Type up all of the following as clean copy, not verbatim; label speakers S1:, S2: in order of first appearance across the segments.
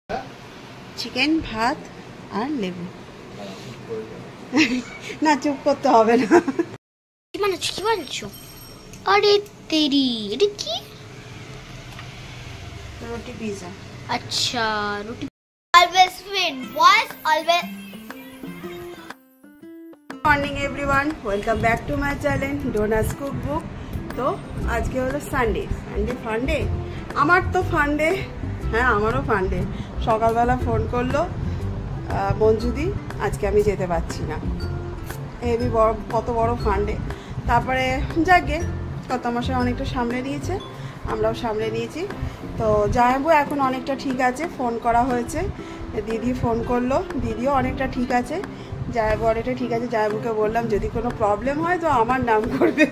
S1: Chicken ভাত আর লেবু। না চুপ করতে হবে না।
S2: কি বানাচ্ছো? আরে তেরি, এটা কি?
S1: রুটি পিৎজা।
S2: আচ্ছা, রুটি। Always win, boys always.
S1: Morning everyone, welcome back to my channel ডোনাস cookbook. তো আজকে হলো সানডে ফান্ডে। আমার তো ফান্ডে, হ্যাঁ আমারও ফান্ডে। সকালবেলা ফোন করলো মঞ্জুদি, আজকে আমি যেতে পারছি না। হেবি বড়, কত বড় ফান্ডে। তারপরে যাকে কত মাসে অনেকটা সামলে নিয়েছে, আমরাও সামলে নিয়েছি। তো জায়াবু এখন অনেকটা ঠিক আছে, ফোন করা হয়েছে, দিদি ফোন করলো, দিদিও অনেকটা ঠিক আছে, জায়াবু অনেকটা ঠিক আছে। জায়াবুকে বললাম যদি কোনো প্রবলেম হয় তো আমার নাম করবে।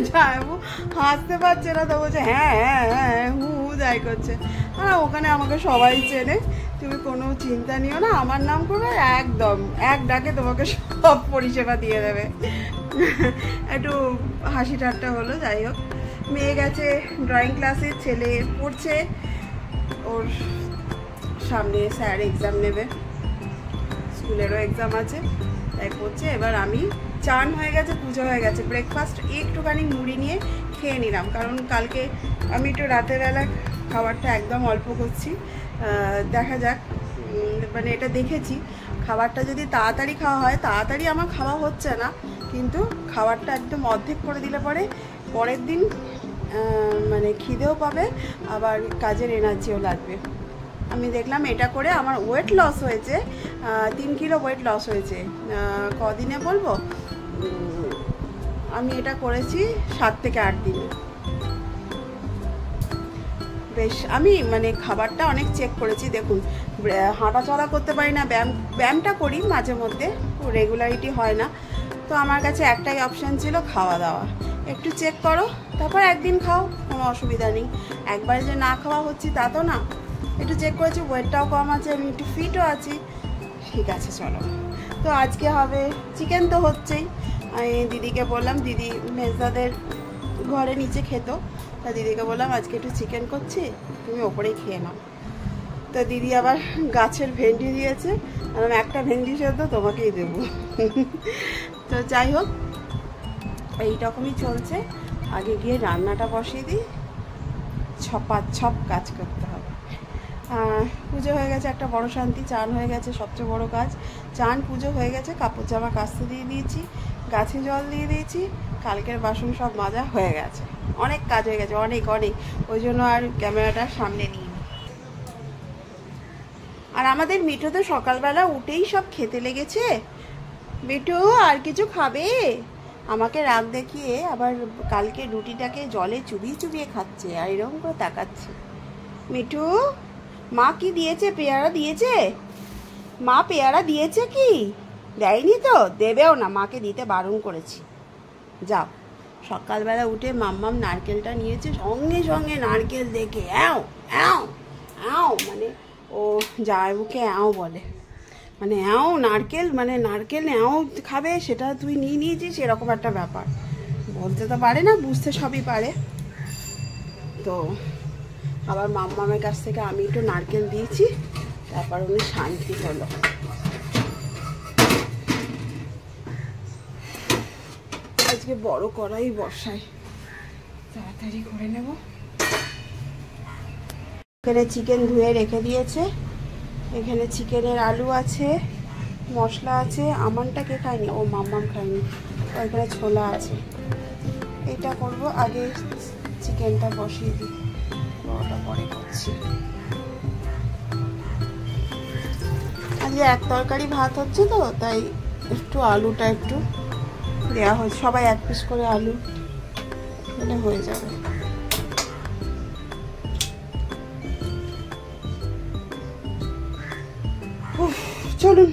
S1: জায়াবু হাসতে পারছে না, তো বলছে হ্যাঁ হ্যাঁ হ্যাঁ হু হু যাই করছে। আর ওখানে আমাকে সবাই চেনে, তুমি কোনো চিন্তা নিও না, আমার নাম করবে, একদম এক ডাকে তোমাকে সব পরিষেবা দিয়ে দেবে। একটু হাসি ঠাট্টা হলো। যাই হোক, মেয়ে গেছে ড্রয়িং ক্লাসে, ছেলে পড়ছে, ওর সামনে স্যার এক্সাম নেবে, স্কুলেরও এক্সাম আছে, তাই পড়ছে। এবার আমি চান হয়ে গেছে, পুজো হয়ে গেছে, ব্রেকফাস্ট একটুখানি মুড়ি নিয়ে খেয়ে নিলাম, কারণ কালকে আমি একটু রাতের বেলা খাবারটা একদম অল্প করছি। দেখা যাক, মানে এটা দেখেছি খাবারটা যদি তাড়াতাড়ি খাওয়া হয়, তাড়াতাড়ি আমার খাওয়া হচ্ছে না, কিন্তু খাবারটা একদম অর্ধেক করে দিলে পরে পরের দিন মানে খিদেও পাবে, আবার কাজের এনার্জিও লাগবে। আমি দেখলাম এটা করে আমার ওয়েট লস হয়েছে, 3 কিলো ওয়েট লস হয়েছে। কদিনে বলবো, আমি এটা করেছি 7 থেকে 8 দিনে। বেশ, আমি মানে খাবারটা অনেক চেক করেছি। দেখুন, হাঁটা চলা করতে পারি না, ব্যায়ামটা করি মাঝে মধ্যে, রেগুলারিটি হয় না। তো আমার কাছে একটাই অপশান ছিল খাওয়া দাওয়া। একটু চেক করো, তারপর একদিন খাও, কোনো অসুবিধা নেই। একবারে যে না খাওয়া হচ্ছি তা তো না। একটু চেক করেছি, ওয়েটটাও কম আছে, আমি একটু ফিটও আছি, ঠিক আছে চলো। তো আজকে হবে চিকেন, তো হচ্ছেই। আমি দিদিকে বললাম, দিদি মেজদাদের ঘরে নিচে খেত, তা দিদিকে বললাম আজকে একটু চিকেন করছি, তুমি ওপরেই খেয়ে নাও। তো দিদি আবার গাছের ভেন্ডি দিয়েছে, আমি একটা ভেন্ডি সেদ্ধ তোমাকেই দেবো। তো যাই হোক, এইরকমই চলছে। আগে গিয়ে রান্নাটা বসিয়ে দিই, ছপ কাজ করতে হবে। পুজো হয়ে গেছে, একটা বড় শান্তি। চান হয়ে গেছে, সবচেয়ে বড় কাজ। চান পুজো হয়ে গেছে, কাপড় জামা কাচতে দিয়ে দিয়েছি, গাছে জল দিয়ে দিয়েছি, কালকের বাসন সব মাজা হয়ে গেছে, অনেক কাজ হয়ে গেছে, অনেক অনেক। ওই জন্য আর ক্যামেরাটা সামনে নিই। আর আমাদের মিঠু তো সকালবেলা উঠেই সব খেতে লেগেছে। মিঠু আর কিছু খাবে? আমাকে রাগ দেখিয়ে আবার কালকে রুটিটাকে জলে চুবিয়ে চুবিয়ে খাচ্ছে, আর এরকম করে তাকাচ্ছে। মিঠু, মা কি দিয়েছে? পেয়ারা দিয়েছে? মা পেয়ারা দিয়েছে কি? দেয়নি তো, দেবেও না, মাকে দিতে বারণ করেছি। যাও, সকালবেলা উঠে মাম্মাম নারকেলটা নিয়েছে, সঙ্গে সঙ্গে নারকেল দেখে অ্যাও অ্যাও অ্যাও, মানে ও জামাইবুকে অ্যাও বলে, মানে অ্যাও নারকেল, মানে নারকেল অ্যাও খাবে, সেটা তুই নিয়ে নিয়েছিস, এরকম একটা ব্যাপার। বলতে তো পারে না, বুঝতে সবই পারে। তো আবার মাম্মামের কাছ থেকে আমি একটু নারকেল দিয়েছি, তারপর উনি শান্তি হলো। আজকে বড় কড়াই বসাই, তাড়াতাড়ি করে নেব। এখানে চিকেন ধুয়ে রেখে দিয়েছে, এখানে চিকেনের আলু আছে, মশলা আছে। আমানটা কে খায়নি? ও মাম্মাম খায়নি। ওইখানে ছোলা আছে। এটা করব, আগে চিকেনটা বসিয়ে দিই, ওটা পরে করছি। আজকে এক তরকারি ভাত হচ্ছে তো, তাই একটু আলুটা একটু দেওয়া হয়েছে, সবাই 1 পিস করে আলু দিলে হয়ে যাবে। চলুন।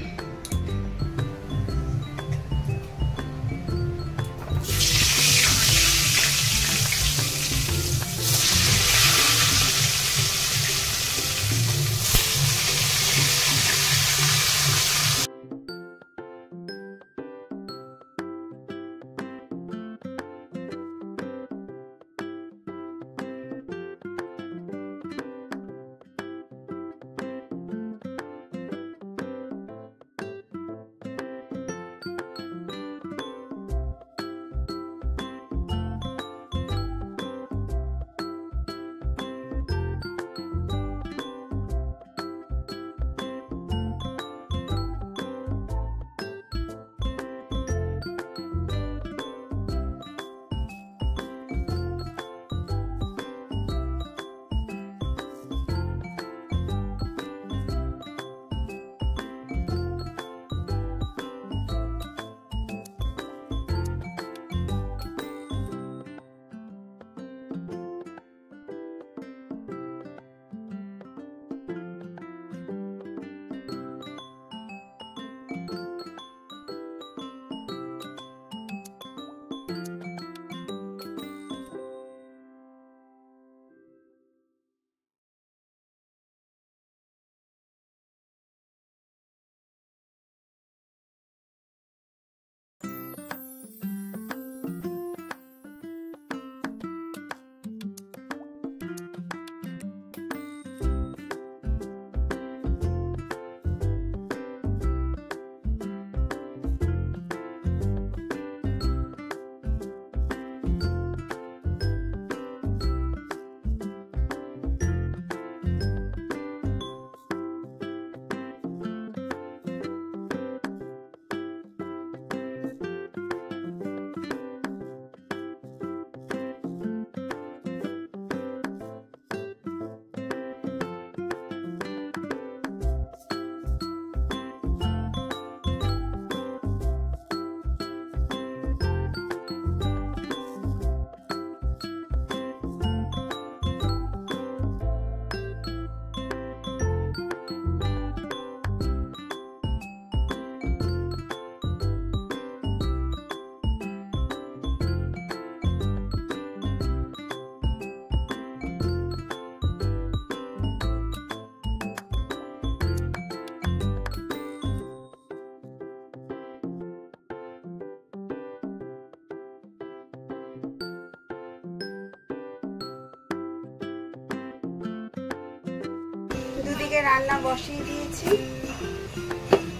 S1: এদিকে রান্না বসিয়ে দিয়েছি,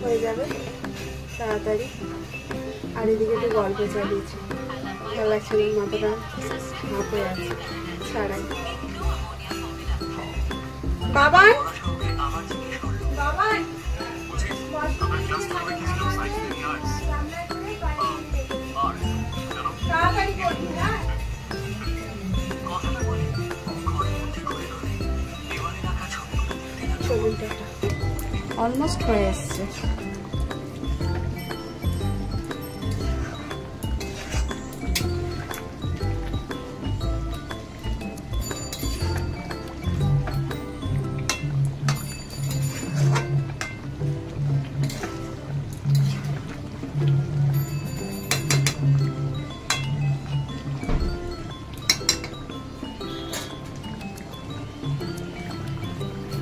S1: হয়ে যাবে তাড়াতাড়ি। আর এদিকে একটু গল্প চালিয়েছি, ভালো লাগছে না, মাথাটা হাঁপে আছে ছাড়াই। বাবান বাবান তাড়াতাড়ি করবি না? ছবিটা অলমোস্ট হয়ে এসছে।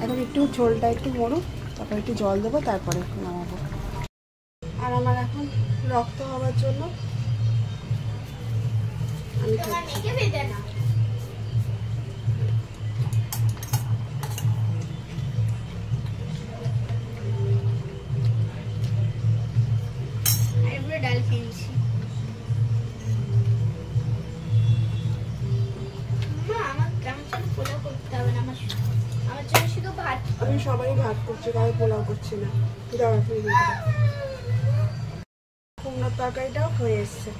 S1: এখন একটু ঝোলটা একটু মরুক, তারপর একটু জল দেবো, তারপরে নামাবো। আর আমার এখন রক্ত হওয়ার জন্য আমি খাচ্ছি।
S2: ডাল কিনছি।
S1: আমি সবাই ভাত করছি, কারো পোলাও করছি না। কুমড়োর তরকারিটাও হয়ে এসছে,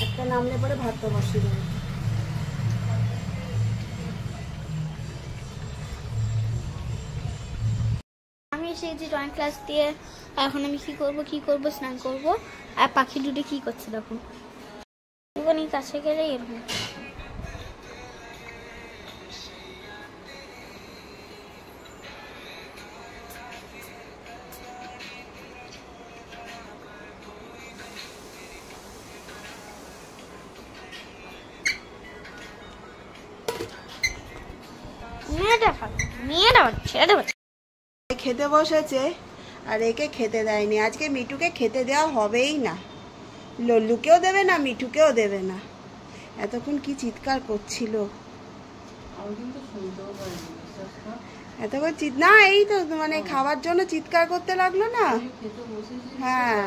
S1: একটা নামলে পরে ভাতটা বসিয়ে দেবো।
S2: আমি এসেছি ড্রয়িং ক্লাস দিয়ে, এখন আমি কি করব স্নান করব। আর পাখি দুটো কি করছে দেখুন, ওখানে কাছে গেলে এরকম।
S1: খেতে বসেছে আর একে খেতে দেয়নি। আজকে মিঠুকে খেতে দেওয়া হবেই না, লল্লুকেও দেবে না, মিঠুকেও দেবে না। এতক্ষণ কি চিৎকার করছিল, এতক্ষণ না, এই তো মানে খাবার জন্য চিৎকার করতে লাগলো না। হ্যাঁ,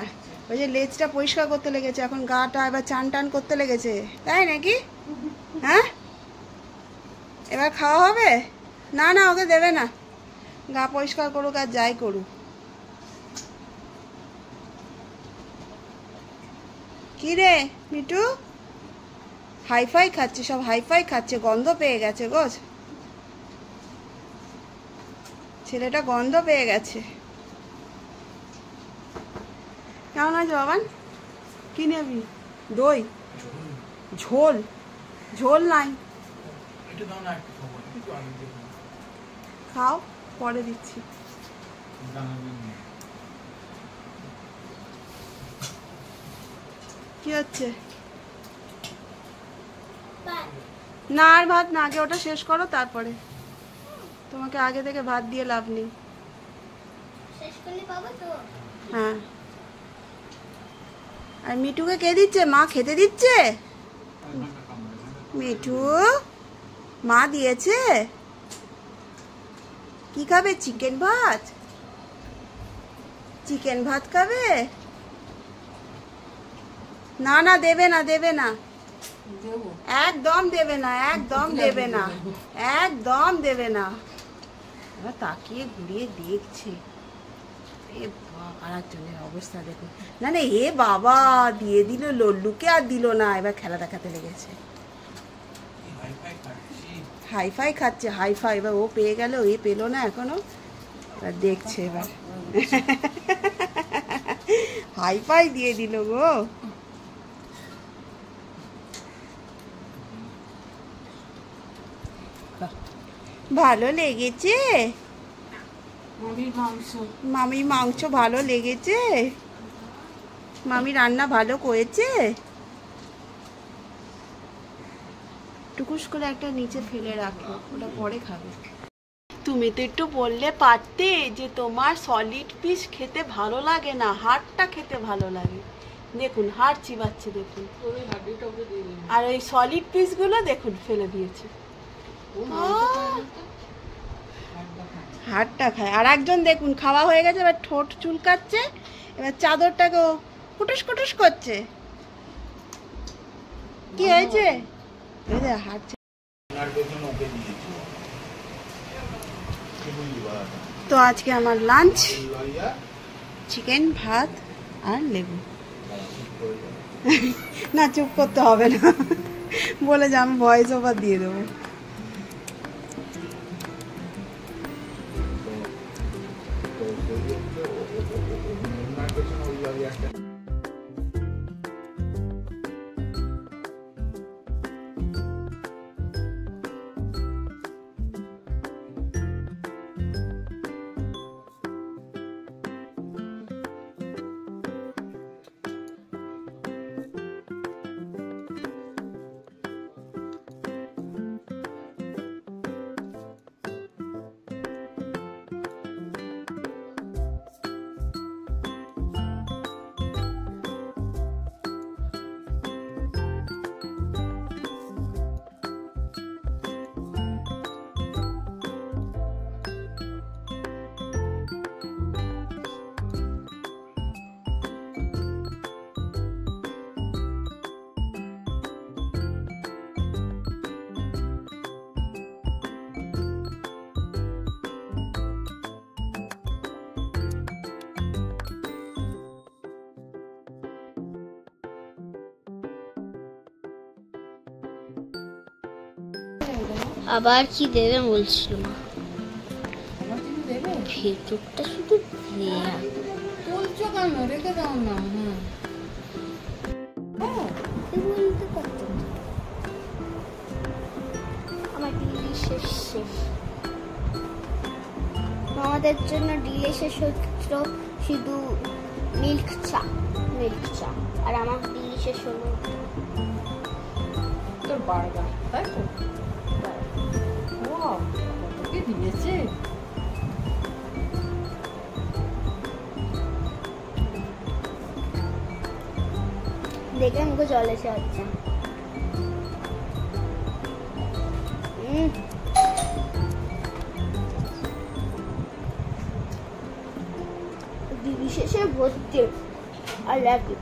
S1: ওই যে লেজটা পরিষ্কার করতে লেগেছে, এখন গাটা এবার চান টান করতে লেগেছে, তাই নাকি? হ্যাঁ, এবার খাওয়া হবে না? না, ওকে দেবে না, গা পরিষ্কার করুক আর যাই করুক। কি রে মিঠু, হাইফাই খাচ্ছে, সব হাইফাই খাচ্ছে, গন্ধ পেয়ে গেছে গো ছেলেটা, গন্ধ পেয়ে গেছে। কেমন আছে বাবান? কি নেবি? দই ঝোল? ঝোল নাই, খাও, পরে দিচ্ছি। কি হচ্ছে? না আর ভাত না, আগে ওটা শেষ করো, তারপরে। তোমাকে আগে থেকে ভাত দিয়ে লাভ নেই। হ্যাঁ, আর মিঠুকে কে দিচ্ছে? মা খেতে দিচ্ছে? মিঠু মা দিয়েছে? কি খাবে? চিকেন ভাত? চিকেন ভাত খাবে? না না, দেবে না, দেবে না, একদম দেবে না, একদম দেবে না, একদম দেবে না। এবার তাকিয়ে ঘুরিয়ে দেখছে, এ আরেকজনের অবস্থা দেখুন। না না, এ বাবা, দিয়ে দিল লল্লুকে, আর দিল না, এবার খেলা দেখাতে লেগেছে। হাইফাই খাচ্ছে, হাইফাই। এবার ও পেয়ে গেল, এ পেলো না এখনো, এবার দেখছে, এবার হাইফাই দিয়ে দিল গো। ভালো লেগেছে মামির মাংস? ভালো লেগেছে? মামি রান্না ভালো করেছে? টুকুস করে একটা নিচে ফেলে রাখলো, ওটা পরে খাবে। তুমি তো একটু বললে পারতে যে তোমার সলিড পিস খেতে ভালো লাগে না, হাড়টা খেতে ভালো লাগে। দেখুন হাড় চিবাচ্ছে, দেখুন। আর ওই সলিড পিসগুলো দেখুন ফেলে দিয়েছে। হাতটা খায়। আর একজন দেখুন খাওয়া হয়ে গেছে, এবার ঠোঁট চুলকাচ্ছে, এবার চাদরটাকেও কুটুস কুটুস করছে। কি হয়েছে? হাঁটছে। তো আজকে আমার লাঞ্চ চিকেন, ভাত আর লেবু। না চুপ করতে হবে না, বলে যে আমি ভয়েস ওভার দিয়ে দেবো।
S2: আবার কি দেবে বলছিল মা? ভেতরটা শুধু
S3: তুলছো কেন? রেখে দাও না।
S2: বলতে পারতাম আমার ডিলিশিয়াস শেফ আমাদের জন্য ডিলিশিয়াস হচ্ছে শুধু মিল্ক চা আর আমার ডিলিশিয়াস হলো
S3: তোর বার্গার, তাই তো? ওয়াও, কত কি দিয়েছে!
S2: দেখে মুখে জল এসে যাচ্ছে। ডিলিশিয়াসে ভর্তি। I like it.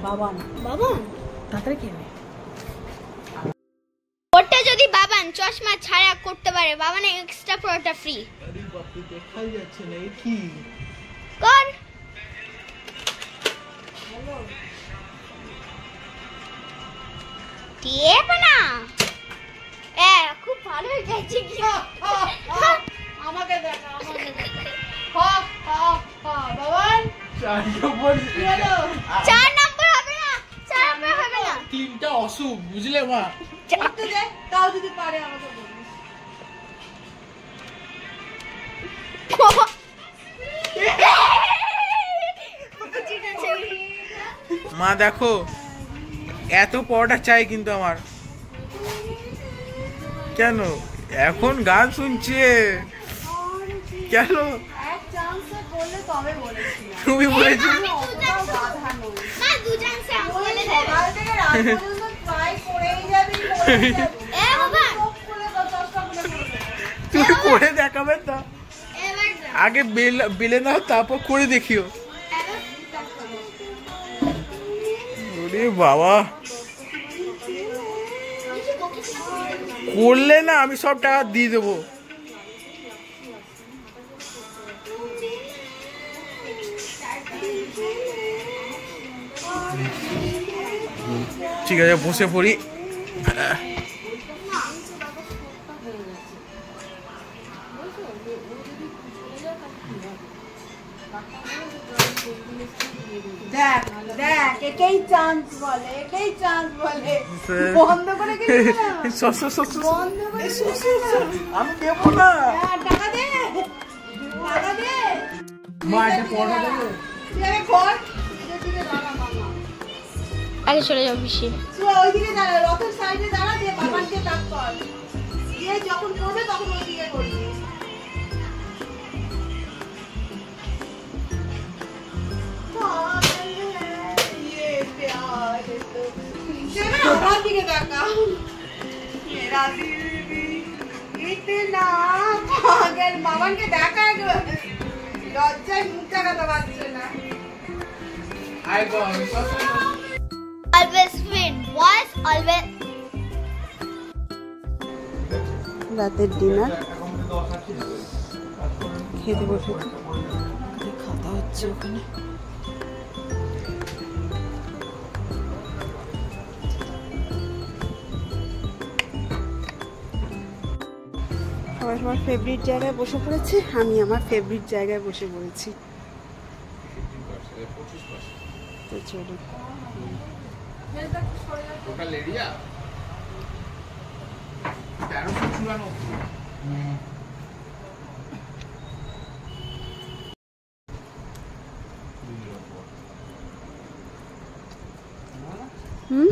S2: বাবান
S3: তাড়াতাড়ি খেয়ে নে।
S2: ওটা যদি বাবান চশমা ছাড়া করতে পারে, বাবানের এক্সট্রা পুরোটা ফ্রি।
S4: আরে বাপ রে, দেখাই যাচ্ছে না। এই কি
S2: কর দিয়ে বানা। খুব ভালো হয়ে গেছে কি?
S3: আমাকে দেখা, বাবান
S4: 4 নম্বর?
S2: 4 নম্বর হবে না, 4 নম্বর হবে না।
S4: 3টা অশুভ, বুঝলে মা?
S3: করতে দে, তাও যদি পারে আমাকে বলিস।
S4: মা দেখো, এত পরোটা চাই কিন্তু আমার। কেন এখন গান শুনছে? কেন
S1: এক চান্সে বললে তবে বলেছিলাম।
S4: তুমি বলেছি?
S1: বাধা নয়।
S2: মা দুজন সে বলে দেবে।
S1: সকাল থেকে রাত পর্যন্ত ট্রাই করেই যাবি, করেই যাবি।
S2: বাবা
S1: চোখ খুলে তো চশমা খুলে পড়বে।
S4: তুমি করে দেখাবে তো?
S2: এবার
S4: আগে বেলে নাও, তারপর করে দেখিও। ওরে বাবা, করলে না আমি সব টাকা দিয়ে দেবো। ঠিক আছে, বসে পড়ি।
S1: দেখ দেখ, একেই চান্স বলে, একেই চান্স বলে। বন্ধ করে গেলি না? বন্ধ করে গেলি না?
S4: আমি দেবো না।
S1: হ্যাঁ, টাকা দে, টাকা দে।
S4: মা এটা পড়া দেবে?
S1: তুই আগে কর, এদের দিকে দাঁড়া মামা।
S2: আগে চলে যাও পিসি।
S1: তুই ওইদিকে দাঁড়া, রথের সাইডে দাঁড়া, দিয়ে বাবানকে তাক কর। দিয়ে যখন করবে তখন ওইদিকে করবি। ये प्यार দিকে তাকাও মেরা দিল भी इतना पागल মামাকে দেখা একবার লজ্জায় মুখ তাকাতে পারছে না
S4: I go
S2: always win boys always
S1: রাতের ডিনার খেতে বসে খাওয়া হচ্ছে ওখানে সবাই সবার ফেভারিট জায়গায় বসে পড়েছে আমি আমার ফেভারিট জায়গায় বসে পড়েছি তো চলো
S4: টোটাল এরিয়া 1394
S1: হুম